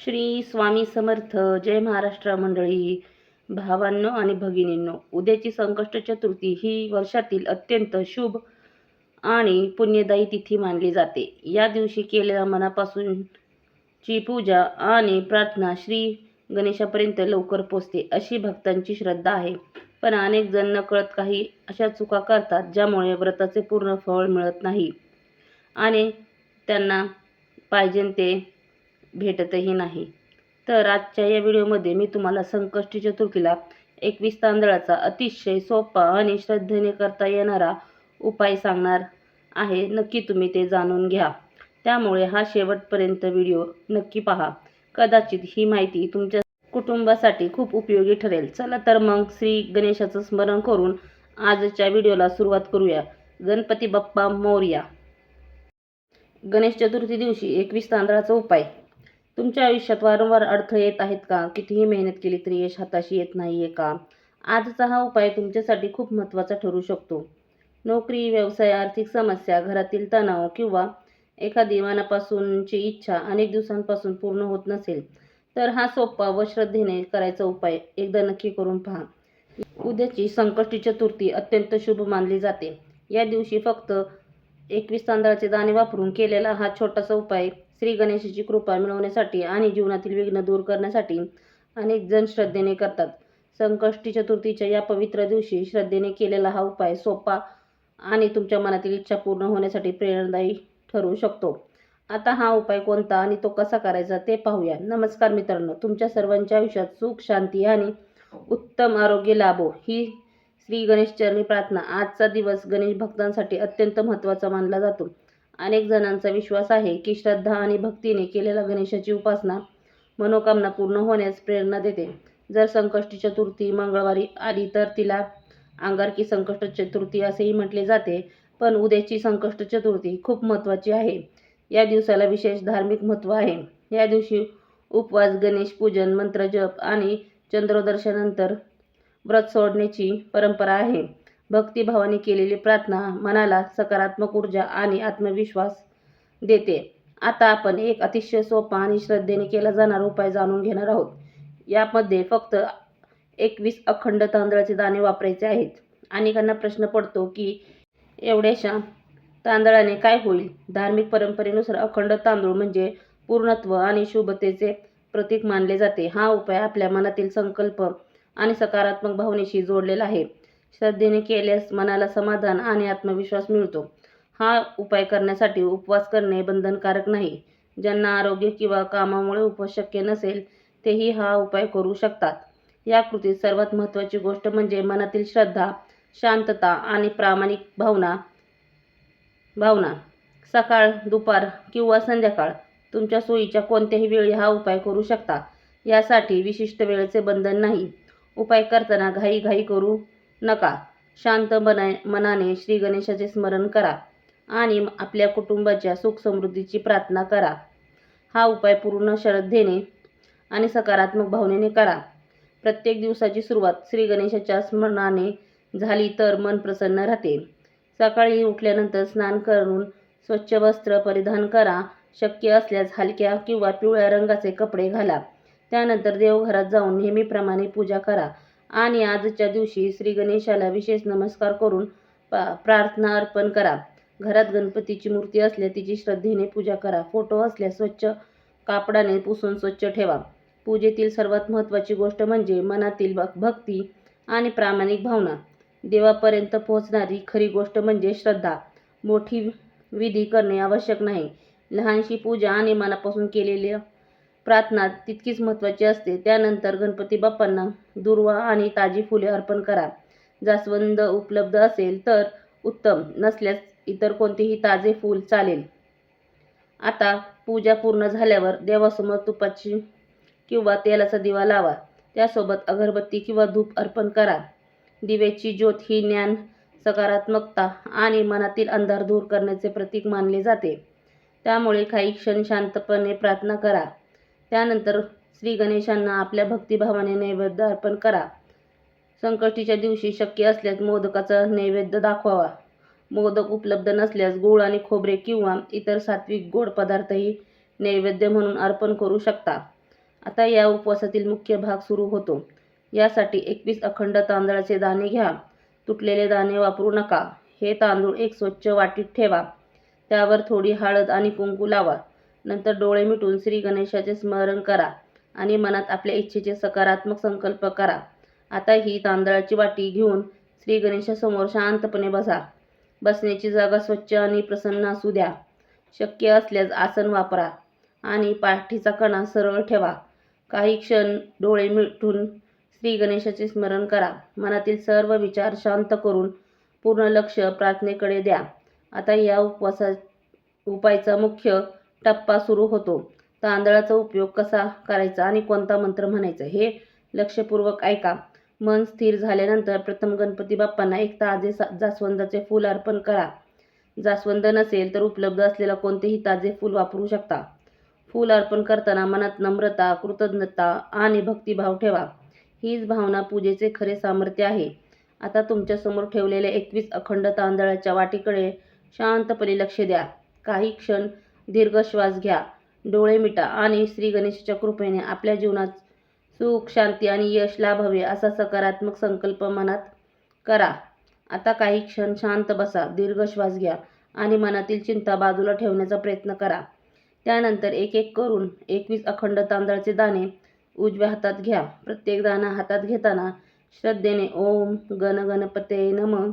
श्री स्वामी समर्थ. जय महाराष्ट्र मंडळी, भावांनो आणि भगिनींनो. उद्याची संकष्ट चतुर्थी ही वर्षातील अत्यंत शुभ आणि पुण्यदायी तिथी मानली जाते. या दिवशी केलेल्या मनापासूनची पूजा आणि प्रार्थना श्री गणेशापर्यंत लवकर पोचते अशी भक्तांची श्रद्धा आहे. पण अनेक जण नकळत काही अशा चुका करतात ज्यामुळे व्रताचे पूर्ण फळ मिळत नाही आणि त्यांना पाहिजे ते भेटतही नाही. तर आजच्या या व्हिडिओमध्ये मी तुम्हाला संकष्टी चतुर्थीला 21 तांदळाचा अतिशय सोपा आणि श्रद्धेने करता येणारा उपाय सांगणार आहे. नक्की तुम्ही ते जाणून घ्या. त्यामुळे हा शेवटपर्यंत व्हिडिओ नक्की पहा. कदाचित ही माहिती तुमच्या कुटुंबासाठी खूप उपयोगी ठरेल. चला तर मग श्री गणेशाचं स्मरण करून आजच्या व्हिडिओला सुरुवात करूया. गणपती बाप्पा मोरया. गणेश चतुर्थी दिवशी 21 तांदळाचा उपाय. तुमच्या आयुष्यात वारंवार अडथळे येत आहेत का? कितीही मेहनत केली तरी यश हाताशी येत नाहीये का? आजचा हा उपाय तुमच्यासाठी खूप महत्त्वाचा ठरू शकतो. नोकरी, व्यवसाय, आर्थिक समस्या, घरातील तणाव किंवा एखादी मनापासूनची इच्छा अनेक दिवसांपासून पूर्ण होत नसेल तर हा सोपा व श्रद्धेने करायचा उपाय एकदा नक्की करून पहा. उद्याची संकष्टी चतुर्थी अत्यंत शुभ मानली जाते. या दिवशी फक्त 21 तांदळाचे दाणे वापरून केलेला हा छोटासा उपाय श्री गणेशाची कृपा मिळवण्यासाठी आणि जीवनातील विघ्न दूर करण्यासाठी अनेक जण श्रद्धेने करतात. संकष्टी चतुर्थीच्या या पवित्र दिवशी श्रद्धेने केलेला हा उपाय सोपा आणि तुमच्या मनातील इच्छा पूर्ण होण्यासाठी प्रेरणादायी ठरू शकतो. आता हा उपाय कोणता आणि तो कसा करायचा ते पाहूया. नमस्कार मित्रांनो, तुमच्या सर्वांच्या आयुष्यात सुख, शांती आणि उत्तम आरोग्य लाभो ही श्री गणेश चरणी प्रार्थना. आजचा दिवस गणेश भक्तांसाठी अत्यंत महत्त्वाचा मानला जातो. अनेक जणांचा विश्वास आहे की श्रद्धा आणि भक्तीने केलेला गणेशाची उपासना मनोकामना पूर्ण होण्यास प्रेरणा देते. जर संकष्टी चतुर्थी मंगळवारी आली तर तिला अंगारकी संकष्ट चतुर्थी असेही म्हटले जाते. पण उद्याची संकष्ट चतुर्थी खूप महत्त्वाची आहे. या दिवसाला विशेष धार्मिक महत्त्व आहे. या दिवशी उपवास, गणेश पूजन, मंत्रजप आणि चंद्रोदर्शनानंतर व्रत सोडण्याची परंपरा आहे. भक्तिभावाने केलेली प्रार्थना मनाला सकारात्मक ऊर्जा आणि आत्मविश्वास देते. आता आपण एक अतिशय सोपा आणि श्रद्धेने केला जाणारा उपाय जाणून घेणार आहोत. यामध्ये फक्त 21 अखंड तांदळाचे दाणे वापरायचे आहेत. अनेकांना प्रश्न पडतो की एवढ्याशा तांदळाने काय होईल? धार्मिक परंपरेनुसार अखंड तांदूळ म्हणजे पूर्णत्व आणि शुभतेचे प्रतीक मानले जाते. हा उपाय आपल्या मनातील संकल्प आणि सकारात्मक भावनेशी जोडलेला आहे. श्रद्धेने केल्यास मनाला समाधान आणि आत्मविश्वास मिळतो. हा उपाय करण्यासाठी उपवास करणे बंधनकारक नाही. ज्यांना आरोग्य किंवा कामामुळे उपवास शक्य नसेल तेही हा उपाय करू शकतात. या कृतीत सर्वात महत्त्वाची गोष्ट म्हणजे मनातील श्रद्धा, शांतता आणि प्रामाणिक भावना. सकाळ, दुपार किंवा संध्याकाळ तुमच्या सोयीच्या कोणत्याही वेळी हा उपाय करू शकता. यासाठी विशिष्ट वेळेचे बंधन नाही. उपाय करताना घाई करू नका. शांत मनाने श्री गणेशाचे स्मरण करा आणि आपल्या कुटुंबाच्या सुख समृद्धीची प्रार्थना करा. हा उपाय पूर्ण श्रद्धेने आणि सकारात्मक भावनेने करा. प्रत्येक दिवसाची सुरुवात श्री गणेशाच्या स्मरणाने झाली तर मन प्रसन्न राहते. सकाळी उठल्यानंतर स्नान करून स्वच्छ वस्त्र परिधान करा. शक्य असल्यास हलक्या किंवा पिवळ्या रंगाचे कपडे घाला. त्यानंतर देवघरात जाऊन नेहमीप्रमाणे पूजा करा आणि आजच्या दिवशी श्री गणेशाला विशेष नमस्कार करून प्रार्थना अर्पण करा. घरात गणपतीची मूर्ती असल्यास तिची श्रद्धेने पूजा करा. फोटो असल्यास स्वच्छ कापडाने पुसून स्वच्छ ठेवा. पूजेतील सर्वात महत्त्वाची गोष्ट म्हणजे मनातील भक्ती आणि प्रामाणिक भावना. देवापर्यंत पोहोचणारी खरी गोष्ट म्हणजे श्रद्धा. मोठी विधी करणे आवश्यक नाही. लहानशी पूजा आणि मनापासून केलेली प्रार्थना तितकीच महत्त्वाची असते. त्यानंतर गणपती बाप्पांना दुर्वा आणि ताजी फुले अर्पण करा. जास्वंद उपलब्ध असेल तर उत्तम, नसल्यास इतर कोणतेही ताजे फूल चालेल. आता पूजा पूर्ण झाल्यावर देवासमोर तुपाची किंवा तेलाचा दिवा लावा. त्यासोबत अगरबत्ती किंवा धूप अर्पण करा. दिव्याची ज्योत ही ज्ञान, सकारात्मकता आणि मनातील अंधार दूर करण्याचे प्रतीक मानले जाते. त्यामुळे काही क्षण शांतपणे प्रार्थना करा. त्यानंतर श्री गणेशांना आपल्या भक्तिभावाने नैवेद्य अर्पण करा. संकष्टीच्या दिवशी शक्य असल्यास मोदकाचा नैवेद्य दाखवावा. मोदक उपलब्ध नसल्यास गूळ आणि खोबरे किंवा इतर सात्विक गोड पदार्थही नैवेद्य म्हणून अर्पण करू शकता. आता या उपवासातील मुख्य भाग सुरू होतो. यासाठी 21 अखंड तांदळाचे दाणे घ्या. तुटलेले दाणे वापरू नका. हे तांदूळ एक स्वच्छ वाटीत ठेवा. त्यावर थोडी हळद आणि कुंकू लावा. नंतर डोळे मिटून श्री गणेशाचे स्मरण करा आणि मनात आपल्या इच्छेचे सकारात्मक संकल्प करा. आता ही तांदळाची वाटी घेऊन श्री गणेशासमोर शांतपणे बसा. बसण्याची जागा स्वच्छ आणि प्रसन्न असू द्या. शक्य असल्यास आसन वापरा आणि पाठीचा कणा सरळ ठेवा. काही क्षण डोळे मिटून श्री गणेशाचे स्मरण करा. मनातील सर्व विचार शांत करून पूर्ण लक्ष प्रार्थनेकडे द्या. आता या उपायाचा मुख्य टप्पा सुरू होतो. तांदळाचा उपयोग कसा करायचा आणि कोणता मंत्र म्हणायचा हे लक्षपूर्वक ऐका. मन स्थिर झाल्यानंतर प्रथम गणपती बाप्पांना एक ताजे जास्वंदाचे फूल अर्पण करा. जास्वंद नसेल तर उपलब्ध असलेला कोणतेही ताजे फूल वापरू शकता. फूल अर्पण करताना मनात नम्रता, कृतज्ञता आणि भक्तिभाव ठेवा. हीच भावना पूजेचे खरे सामर्थ्य आहे. आता तुमच्यासमोर ठेवलेल्या 21 अखंड तांदळाच्या वाटीकडे शांतपणे लक्ष द्या. काही क्षण दीर्घ श्वास घ्या. डोळे मिटा आणि श्री गणेशाच्या कृपेने आपल्या जीवनात सुख, शांती आणि यश लाभावे असा सकारात्मक संकल्प मनात करा. आता काही क्षण शांत बसा. दीर्घ श्वास घ्या आणि मनातील चिंता बाजूला ठेवण्याचा प्रयत्न करा. त्यानंतर एक एक करून 21 अखंड तांदळाचे दाणे उजव्या हातात घ्या. प्रत्येक दाणा हातात घेताना श्रद्धेने ओम गण गणपतये नमः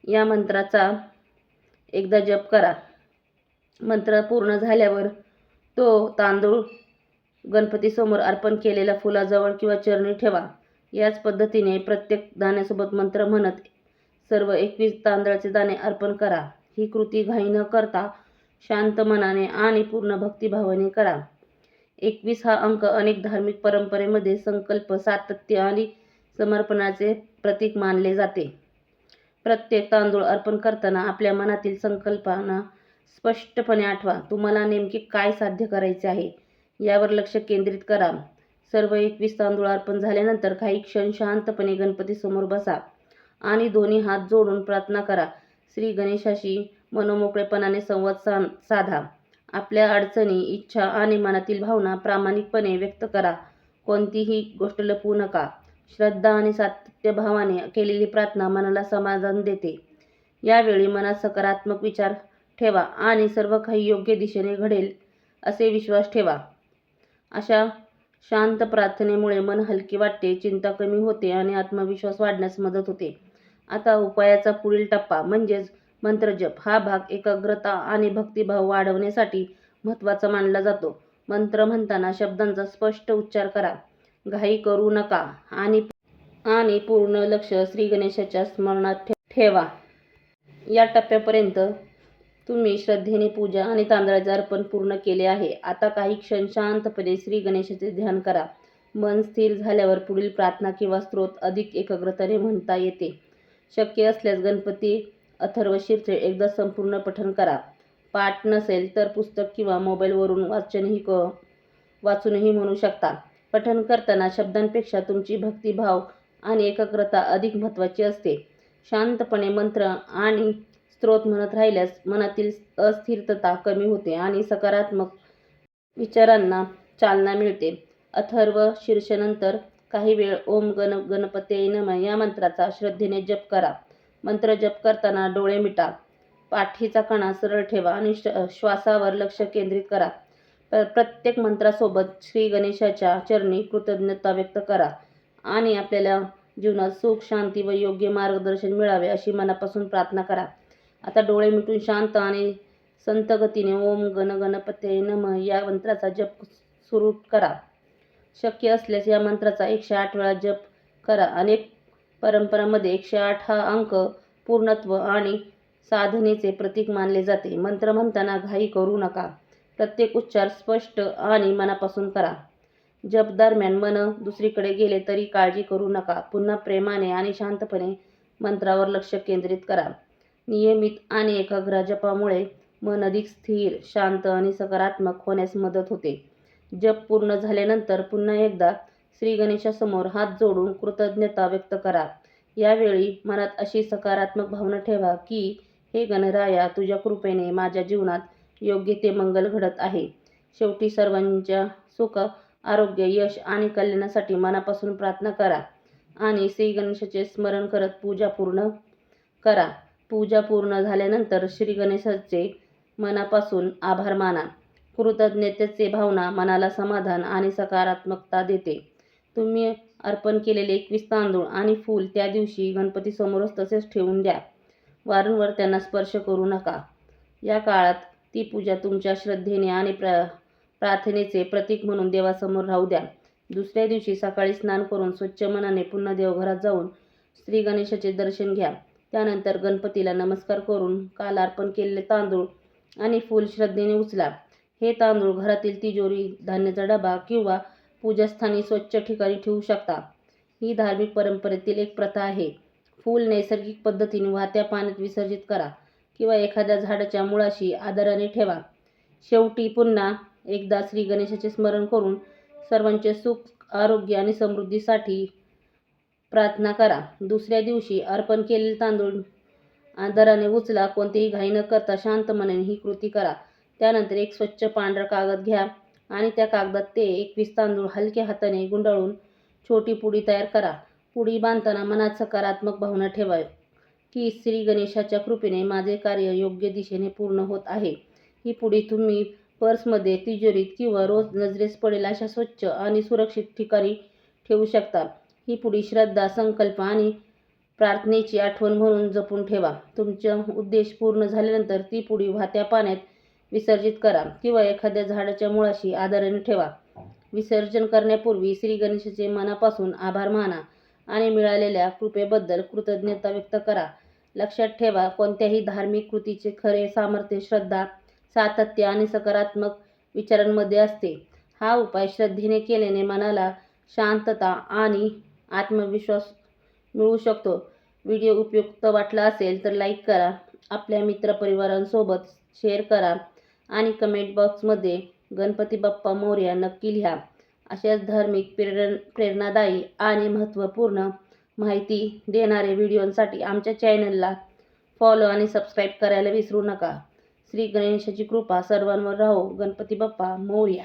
या मंत्राचा एकदा जप करा. मंत्र पूर्ण झाल्यावर तो तांदूळ गणपतीसमोर अर्पण केलेल्या फुलाजवळ किंवा चरणी ठेवा. याच पद्धतीने प्रत्येक दाण्यासोबत मंत्र म्हणत सर्व 21 तांदळाचे दाणे अर्पण करा. ही कृती घाई न करता शांत मनाने आणि पूर्ण भक्तिभावाने करा. 21 हा अंक अनेक धार्मिक परंपरेमध्ये संकल्प, सातत्य आणि समर्पणाचे प्रतीक मानले जाते. प्रत्येक तांदूळ अर्पण करताना आपल्या मनातील संकल्पना स्पष्टपणे आठवा. तुम्हाला नेमके काय साध्य करायचे आहे यावर लक्ष केंद्रित करा. सर्व 21 तांदूळ अर्पण झाल्यानंतर काही क्षण शांतपणे गणपतीसमोर बसा आणि दोन्ही हात जोडून प्रार्थना करा. श्री गणेशाशी मनोमोकळेपणाने संवाद साधा. आपल्या अडचणी, इच्छा आणि मनातील भावना प्रामाणिकपणे व्यक्त करा. कोणतीही गोष्ट लपवू नका. श्रद्धा आणि सातत्यभावाने केलेली प्रार्थना मनाला समाधान देते. यावेळी मनात सकारात्मक विचार ठेवा आणि सर्व काही योग्य दिशेने घडेल असे विश्वास ठेवा. अशा शांत प्रार्थनेमुळे मन हलके वाटते, चिंता कमी होते आणि आत्मविश्वास वाढण्यास मदत होते. आता उपायाचा पुढील टप्पा म्हणजेच मंत्रजप हा भाग एकाग्रता आणि भक्तिभाव वाढवण्यासाठी महत्त्वाचा मानला जातो. मंत्र म्हणताना शब्दांचा स्पष्ट उच्चार करा. घाई करू नका आणि पूर्ण लक्ष श्री गणेशाच्या स्मरणात ठेवा. या टप्प्यापर्यंत तुम्ही श्रद्धेने पूजा आणि तांदळाचे अर्पण पूर्ण केले आहे. आता काही क्षण शांतपणे श्री गणेशाचे ध्यान करा. मन स्थिर झाल्यावर पुढील प्रार्थना किंवा स्तोत्र अधिक एकाग्रतेने म्हणता येते. शक्य असल्यास गणपती अथर्वशीर्ष एकदा संपूर्ण पठण करा. पाठ नसेल तर पुस्तक किंवा मोबाईलवरून वाचूनही म्हणू शकता. पठण करताना शब्दांपेक्षा तुमची भक्तिभाव आणि एकाग्रता अधिक महत्त्वाची असते. शांतपणे मंत्र आणि स्तोत्र म्हणत राहिल्यास मनातील अस्थिरता कमी होते आणि सकारात्मक विचारांना चालना मिळते. अथर्व शीर्षनंतर काही वेळ ओम गण गणपतये नमः या मंत्राचा श्रद्धेने जप करा. मंत्र जप करताना डोळे मिटा. पाठीचा कणा सरळ ठेवा आणि श्वासावर लक्ष केंद्रित करा. प्रत्येक मंत्रासोबत श्री गणेशाच्या चरणी कृतज्ञता व्यक्त करा आणि आपल्याला जीवनात सुख, शांती व योग्य मार्गदर्शन मिळावे अशी मनापासून प्रार्थना करा. आता डोळे मिटून शांत आणि संत गतीने ओम गण गणपतये नमः या मंत्राचा जप सुरू करा. शक्य असल्यास या मंत्राचा 108 वेळा जप करा. अनेक परंपरांमध्ये 108 हा अंक पूर्णत्व आणि साधनेचे प्रतीक मानले जाते. मंत्र म्हणताना घाई करू नका. प्रत्येक उच्चार स्पष्ट आणि मनापासून करा. जप दरम्यान मन दुसरीकडे गेले तरी काळजी करू नका. पुन्हा प्रेमाने आणि शांतपणे मंत्रावर लक्ष केंद्रित करा. नियमित आणि एकाग्र जपामुळे मन अधिक स्थिर, शांत आणि सकारात्मक होण्यास मदत होते. जप पूर्ण झाल्यानंतर पुन्हा एकदा श्री गणेशासमोर हात जोडून कृतज्ञता व्यक्त करा. यावेळी मनात अशी सकारात्मक भावना ठेवा की हे गणराया, तुझ्या कृपेने माझ्या जीवनात योग्य ते मंगल घडत आहे. शेवटी सर्वांच्या सुख आरोग्य, यश आणि कल्याणासाठी मनापासून प्रार्थना करा आणि श्री गणेशाचे स्मरण करत पूजा पूर्ण करा. पूजा पूर्ण झाल्यानंतर श्री गणेशाचे मनापासून आभार माना. कृतज्ञतेचे भावना मनाला समाधान आणि सकारात्मकता देते. तुम्ही अर्पण केलेले 21 तांदूळ आणि फूल त्या दिवशी गणपतीसमोरच तसेच ठेवून द्या. वारंवार त्यांना स्पर्श करू नका. या काळात ती पूजा तुमच्या श्रद्धेने आणि प्रार्थनेचे प्रतीक म्हणून देवासमोर राहू द्या. दुसऱ्या दिवशी सकाळी स्नान करून स्वच्छ मनाने पुन्हा देवघरात जाऊन श्री गणेशाचे दर्शन घ्या. त्यानंतर गणपतीला नमस्कार करून काल अर्पण केलेले तांदूळ आणि फूल श्रद्धेने उचला. हे तांदूळ घरातील तिजोरी, धान्याचा डबा किंवा पूजास्थानी स्वच्छ ठिकाणी ठेवू शकता. ही धार्मिक परंपरेतील एक प्रथा आहे. फूल नैसर्गिक पद्धतीने वाहत्या पाण्यात विसर्जित करा किंवा एखाद्या झाडाच्या मुळाशी आदराने ठेवा. शेवटी पुन्हा एकदा श्री गणेशाचे स्मरण करून सर्वांचे सुख, आरोग्य आणि समृद्धीसाठी प्रार्थना करा. दुसऱ्या दिवशी अर्पण केलेले तांदूळ आदराने उचला. कोणतीही घाई न करता शांत मनाने ही कृती करा. त्यानंतर एक स्वच्छ पांढरा कागद घ्या आणि त्या कागदात ते 21 तांदूळ हलक्या हाताने गुंडाळून छोटी पुडी तयार करा. पुडी बांधताना मनात सकारात्मक भावना ठेवा की श्री गणेशाच्या कृपेने माझे कार्य योग्य दिशेने पूर्ण होत आहे. ही पुडी तुम्ही पर्समध्ये, तिजोरीत किंवा रोज नजरेस पडेल अशा स्वच्छ आणि सुरक्षित ठिकाणी ठेवू शकता. ही पुडी श्रद्धा, संकल्प आणि प्रार्थनेची आठवण म्हणून जपून ठेवा. तुमचा उद्देश पूर्ण झाल्यानंतर ती पुडी वाहत्या पाण्यात विसर्जित करा किंवा एखाद्या झाडाच्या मुळाशी आदराने ठेवा. विसर्जन करण्यापूर्वी श्री गणेशाचे मनापासून आभार माना आणि मिळालेल्या कृपेबद्दल कृतज्ञता व्यक्त करा. लक्षात ठेवा, कोणत्याही धार्मिक कृतीचे खरे सामर्थ्य श्रद्धा, सातत्य आणि सकारात्मक विचारांमध्ये असते. हा उपाय श्रद्धेने केल्याने मनाला शांतता आणि आत्मविश्वास मिळू शकतो. व्हिडिओ उपयुक्त वाटला असेल तर लाईक करा, आपल्या मित्रपरिवारांसोबत शेअर करा आणि कमेंट बॉक्समध्ये गणपती बाप्पा मोरया नक्की लिहा. अशाच धार्मिक, प्रेरणादायी आणि महत्त्वपूर्ण माहिती देणारे व्हिडिओसाठी आमच्या चॅनलला फॉलो आणि सबस्क्राईब करायला विसरू नका. श्री गणेशाची कृपा सर्वांवर राहो. गणपती बाप्पा मोरया.